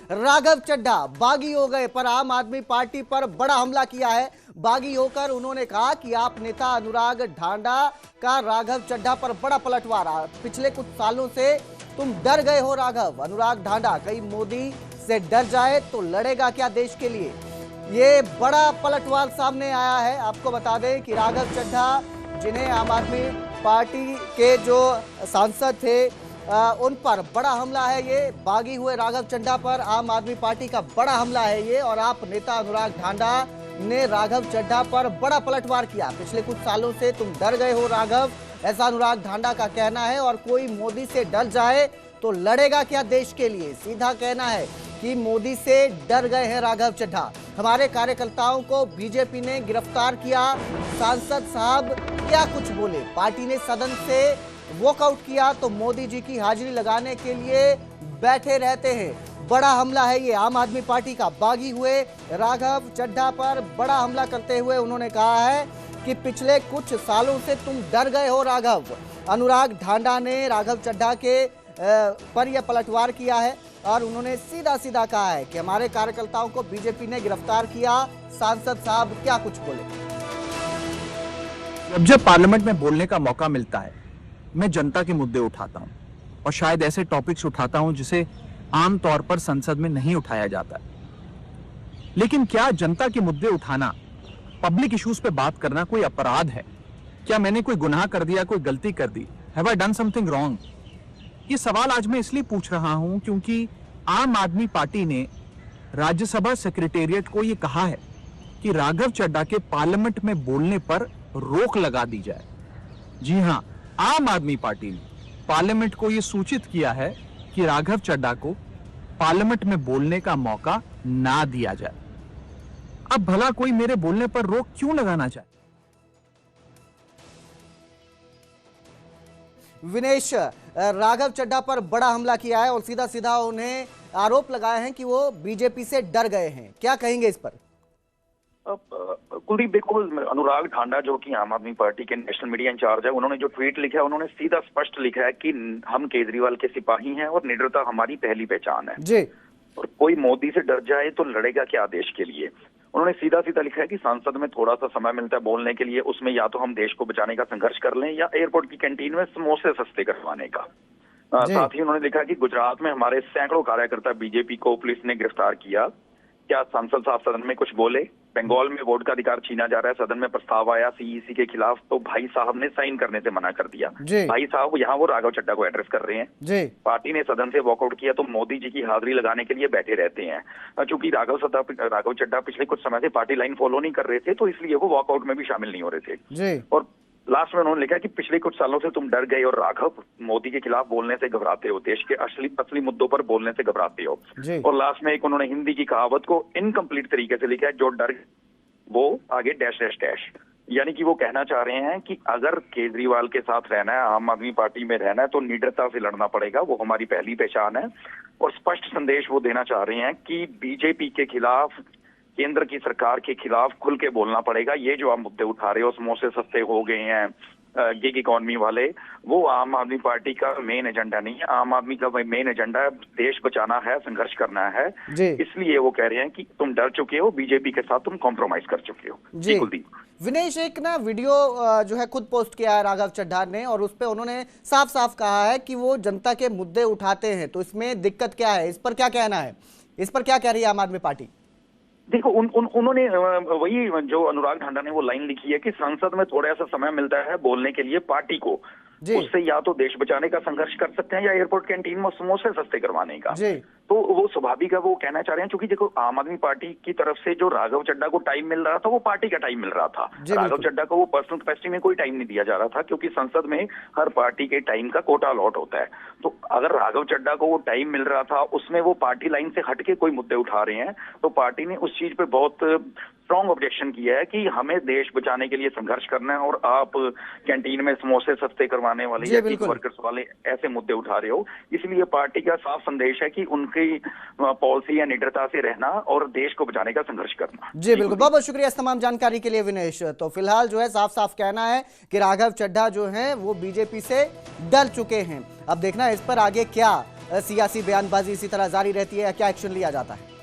राघव चड्ढा बागी हो गए पर आम आदमी पार्टी पर बड़ा हमला किया है। बागी होकर उन्होंने कहा कि आप नेता अनुराग ढांडा का राघव चड्ढा पर बड़ा पलटवार। पिछले कुछ सालों से तुम डर गए हो राघव। अनुराग ढांडा कहीं मोदी से डर जाए तो लड़ेगा क्या देश के लिए? ये बड़ा पलटवार सामने आया है। आपको बता दें कि राघव चड्ढा जिन्हें आम आदमी पार्टी के जो सांसद थे उन पर बड़ा हमला है। ये बागी हुए राघव चड्ढा पर आम आदमी पार्टी का बड़ा हमला है ये। और आप नेता अनुराग ढांडा ने राघव चड्ढा पर बड़ा पलटवार किया। पिछले कुछ सालों से तुम डर गए हो राघव, ऐसा अनुराग ढांडा का कहना है। और कोई मोदी से डर जाए तो लड़ेगा क्या देश के लिए? सीधा कहना है कि मोदी से डर गए हैं राघव चड्ढा। हमारे कार्यकर्ताओं को बीजेपी ने गिरफ्तार किया। सांसद साहब क्या कुछ बोले? पार्टी ने सदन से वॉकआउट किया तो मोदी जी की हाजिरी लगाने के लिए बैठे रहते हैं। बड़ा हमला है ये आम आदमी पार्टी का। बागी हुए राघव चड्ढा पर बड़ा हमला करते हुए उन्होंने कहा है कि पिछले कुछ सालों से तुम डर गए हो राघव। अनुराग ढांडा ने राघव चड्ढा के पर यह पलटवार किया है और उन्होंने सीधा सीधा कहा है कि हमारे कार्यकर्ताओं को बीजेपी ने गिरफ्तार किया। सांसद साहब क्या कुछ बोले? जब पार्लियामेंट में बोलने का मौका मिलता है मैं जनता के मुद्दे उठाता हूं और शायद ऐसे टॉपिक्स उठाता हूं जिसे आम तौर पर संसद में नहीं उठाया जाता। लेकिन क्या जनता के मुद्दे उठाना, पब्लिक इश्यूज पे बात करना कोई अपराध है? क्या मैंने कोई गुनाह कर दिया, कोई गलती कर दी? Have I done something wrong? ये सवाल आज मैं इसलिए पूछ रहा हूं क्योंकि आम आदमी पार्टी ने राज्यसभा सेक्रेटेरिएट को यह कहा है कि राघव चड्ढा के पार्लियामेंट में बोलने पर रोक लगा दी जाए। जी हां, आम आदमी पार्टी ने पार्लियामेंट को यह सूचित किया है कि राघव चड्ढा को पार्लियामेंट में बोलने का मौका ना दिया जाए। अब भला कोई मेरे बोलने पर रोक क्यों लगाना चाहे? विनेश, राघव चड्ढा पर बड़ा हमला किया है और सीधा सीधा उन्हें आरोप लगाए हैं कि वो बीजेपी से डर गए हैं। क्या कहेंगे इस पर? कुलदीप, बिल्कुल अनुराग ढांडा जो कि आम आदमी पार्टी के नेशनल मीडिया इंचार्ज है, उन्होंने जो ट्वीट लिखा है उन्होंने सीधा स्पष्ट लिखा है कि हम केजरीवाल के सिपाही हैं और निडरता हमारी पहली पहचान है जी। और कोई मोदी से डर जाए तो लड़ेगा क्या देश के लिए? उन्होंने सीधा सीधा लिखा है कि संसद में थोड़ा सा समय मिलता है बोलने के लिए, उसमें या तो हम देश को बचाने का संघर्ष कर लें या एयरपोर्ट की कैंटीन में समोसे सस्ते करवाने का। साथ ही उन्होंने लिखा कि गुजरात में हमारे सैकड़ों कार्यकर्ता बीजेपी को पुलिस ने गिरफ्तार किया। क्या सांसद साहब सदन में कुछ बोले? बंगाल में वोट का अधिकार छीना जा रहा है, सदन में प्रस्ताव आया सीईसी के खिलाफ तो भाई साहब ने साइन करने से मना कर दिया। भाई साहब यहाँ वो राघव चड्ढा को एड्रेस कर रहे हैं। पार्टी ने सदन से वॉकआउट किया तो मोदी जी की हाजिरी लगाने के लिए बैठे रहते हैं। चूंकि राघव चड्ढा पिछले कुछ समय से पार्टी लाइन फॉलो नहीं कर रहे थे तो इसलिए वो वॉकआउट में भी शामिल नहीं हो रहे थे। और लास्ट में उन्होंने लिखा कि पिछले कुछ सालों से तुम डर गए और राघव मोदी के खिलाफ बोलने से घबराते हो, देश के असली मुद्दों पर बोलने से घबराते हो। और लास्ट में एक उन्होंने हिंदी की कहावत को इनकम्प्लीट तरीके से लिखा है, जो डर वो आगे डैश डैश डैश, यानी कि वो कहना चाह रहे हैं कि अगर केजरीवाल के साथ रहना है, आम आदमी पार्टी में रहना है तो निडरता से लड़ना पड़ेगा, वो हमारी पहली पहचान है। और स्पष्ट संदेश वो देना चाह रहे हैं कि बीजेपी के खिलाफ, केंद्र की सरकार के खिलाफ खुल के बोलना पड़ेगा। ये जो आप मुद्दे उठा रहे हो, समोसे सस्ते हो गए हैं, गिग इकोनॉमी वाले, वो आम आदमी पार्टी का मेन एजेंडा नहीं है। आम आदमी का मेन एजेंडा देश बचाना है, संघर्ष करना है। इसलिए वो कह रहे हैं कि तुम डर चुके हो, बीजेपी के साथ तुम कॉम्प्रोमाइज कर चुके हो। जी कुलदीप। विनेश, एक ना वीडियो जो है खुद पोस्ट किया है राघव चड्ढा ने और उस पे उन्होंने साफ साफ कहा है कि वो जनता के मुद्दे उठाते हैं। तो इसमें दिक्कत क्या है? इस पर क्या कहना है? इस पर क्या कह रही है आम आदमी पार्टी? देखो उन्होंने वही जो अनुराग ढांडा ने वो लाइन लिखी है कि संसद में थोड़ा सा समय मिलता है बोलने के लिए पार्टी को, उससे या तो देश बचाने का संघर्ष कर सकते हैं या एयरपोर्ट कैंटीन में समोसे सस्ते करवाने का। तो वो स्वाभाविक है, वो कहना चाह रहे हैं। क्योंकि देखो आम आदमी पार्टी की तरफ से जो राघव चड्ढा को टाइम मिल रहा था वो पार्टी का टाइम मिल रहा था। राघव चड्ढा को वो पर्सनल कैपेसिटी में कोई टाइम नहीं दिया जा रहा था, क्योंकि संसद में हर पार्टी के टाइम का कोटा अलॉट होता है। तो अगर राघव चड्ढा को वो टाइम मिल रहा था, उसमें वो पार्टी लाइन से हटके कोई मुद्दे उठा रहे हैं, तो पार्टी ने उस चीज पे बहुत स्ट्रॉन्ग ऑब्जेक्शन किया है कि हमें देश बचाने के लिए संघर्ष करना है और आप कैंटीन में समोसे सस्ते करवाने वाले या गिग वर्कर्स वाले ऐसे मुद्दे उठा रहे हो। इसलिए पार्टी का साफ संदेश है कि उनकी पॉलिसी या निडरता से रहना और देश को बचाने का संघर्ष करना। जी बिल्कुल, बहुत बहुत शुक्रिया इस तमाम जानकारी के लिए विनेश। तो फिलहाल जो है साफ साफ कहना है कि राघव चड्ढा जो है वो बीजेपी से डर चुके हैं। अब देखना है इस पर आगे क्या सियासी बयानबाजी इसी तरह जारी रहती है या क्या एक्शन लिया जाता है?